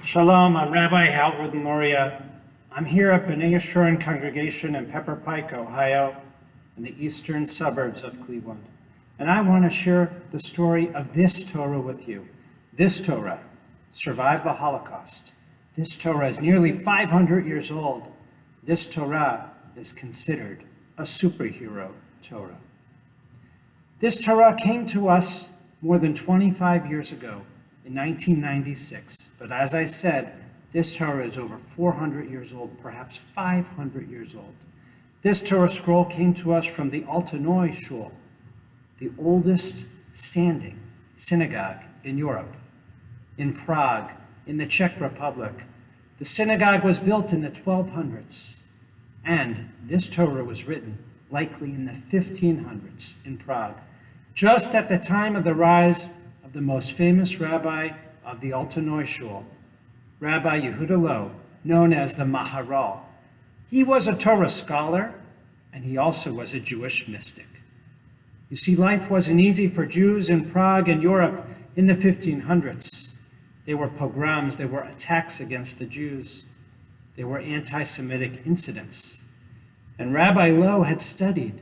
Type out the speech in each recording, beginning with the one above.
Shalom, I'm Rabbi Howard Loria. I'm here at B'nai Yeshurun congregation in Pepper Pike, Ohio, in the eastern suburbs of Cleveland. And I want to share the story of this Torah with you. This Torah survived the Holocaust. This Torah is nearly 500 years old. This Torah is considered a superhero Torah. This Torah came to us more than 25 years ago in 1996. But as I said, this Torah is over 400 years old, perhaps 500 years old. This Torah scroll came to us from the Altanoi Shul, the oldest standing synagogue in Europe, in Prague, in the Czech Republic. The synagogue was built in the 1200s, and this Torah was written likely in the 1500s in Prague, just at the time of the rise of the most famous rabbi of the Altanoi Shul, Rabbi Yehuda Loew, known as the Maharal. He was a Torah scholar, and he also was a Jewish mystic. You see, life wasn't easy for Jews in Prague and Europe in the 1500s. There were pogroms, there were attacks against the Jews, there were anti-Semitic incidents. And Rabbi Loew had studied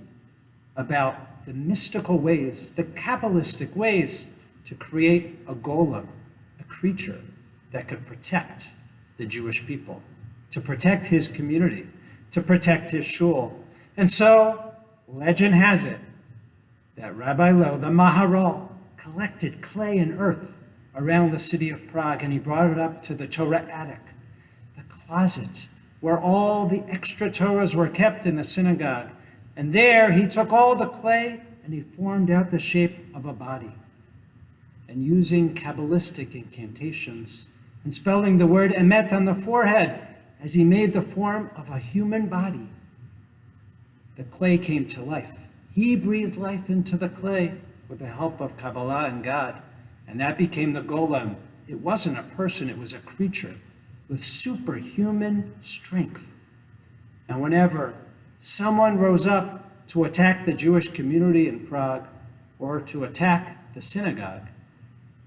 about the mystical ways, the Kabbalistic ways to create a golem, a creature that could protect the Jewish people, to protect his community, to protect his shul. And so, legend has it that Rabbi Loew, the Maharal, collected clay and earth around the city of Prague, and he brought it up to the Torah attic, the closet where all the extra Torahs were kept in the synagogue. And there he took all the clay and he formed out the shape of a body. And using Kabbalistic incantations and spelling the word emet on the forehead as he made the form of a human body, the clay came to life. He breathed life into the clay with the help of Kabbalah and God, and that became the golem. It wasn't a person, it was a creature with superhuman strength. And whenever someone rose up to attack the Jewish community in Prague or to attack the synagogue,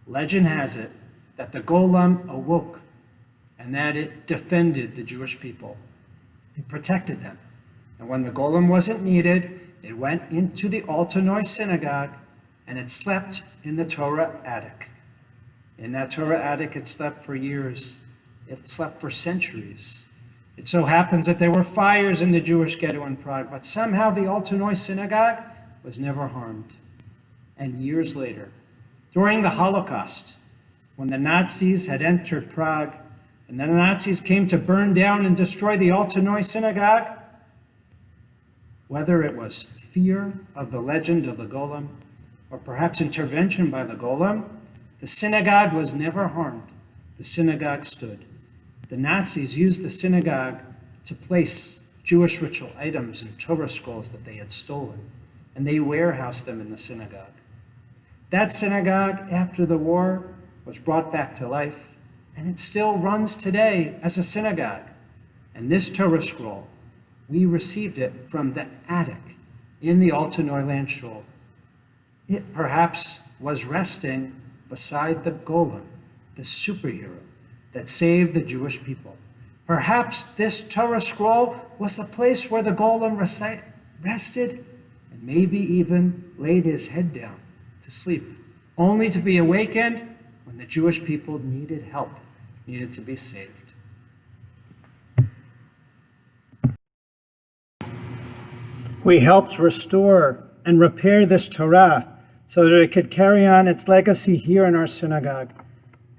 legend has it that the golem awoke and that it defended the Jewish people. It protected them. And when the golem wasn't needed, it went into the Altanoi synagogue and it slept in the Torah attic. In that Torah attic, it slept for years. It slept for centuries. It so happens that there were fires in the Jewish ghetto in Prague, but somehow the Altanoi synagogue was never harmed. And years later, during the Holocaust, when the Nazis had entered Prague, and the Nazis came to burn down and destroy the Altanoi synagogue, whether it was fear of the legend of the golem, or perhaps intervention by the golem, the synagogue was never harmed. The synagogue stood. The Nazis used the synagogue to place Jewish ritual items and Torah scrolls that they had stolen, and they warehoused them in the synagogue. That synagogue, after the war, was brought back to life, and it still runs today as a synagogue. And this Torah scroll, we received it from the attic in the Altanoi land shul. It perhaps was resting beside the golem, the superhero that saved the Jewish people. Perhaps this Torah scroll was the place where the golem rested and maybe even laid his head down to sleep, only to be awakened when the Jewish people needed help, needed to be saved. We helped restore and repair this Torah so that it could carry on its legacy here in our synagogue.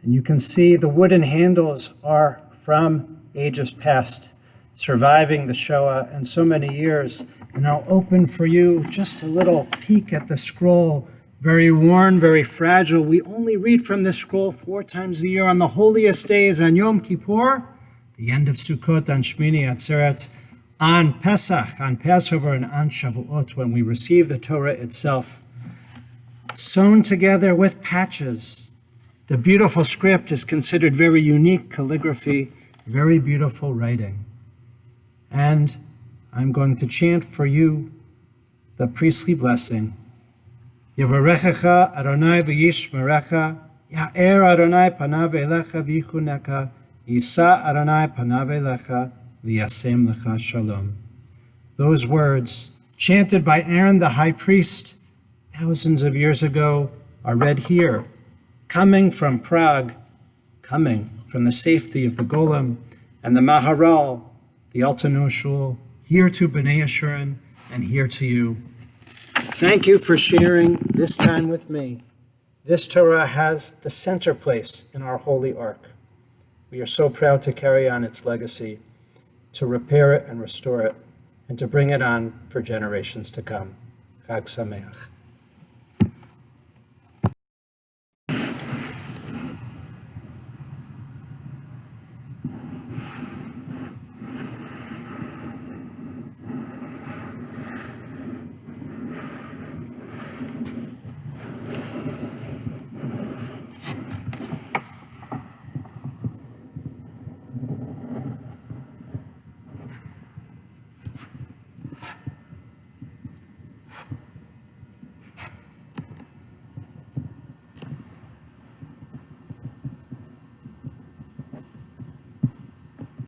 And you can see the wooden handles are from ages past, surviving the Shoah and so many years. And I'll open for you just a little peek at the scroll. Very worn, very fragile. We only read from this scroll 4 times a year on the holiest days, on Yom Kippur, the end of Sukkot, on Shmini Atzeret, on Pesach, on Passover, and on Shavuot, when we receive the Torah itself. Sewn together with patches. The beautiful script is considered very unique calligraphy, very beautiful writing. And I'm going to chant for you the priestly blessing. Yevarechecha Adonai v'yishmerecha, Ya'er Adonai panav elecha v'yichuneka, Yisa Adonai panav elecha v'yasem lecha shalom. Those words, chanted by Aaron the high priest thousands of years ago, are read here, coming from Prague, coming from the safety of the Golem and the Maharal, the Altanur Shul, here to B'nai Yeshurun and here to you. Thank you for sharing this time with me. This Torah has the center place in our holy ark. We are so proud to carry on its legacy, to repair it and restore it, and to bring it on for generations to come. Chag Sameach.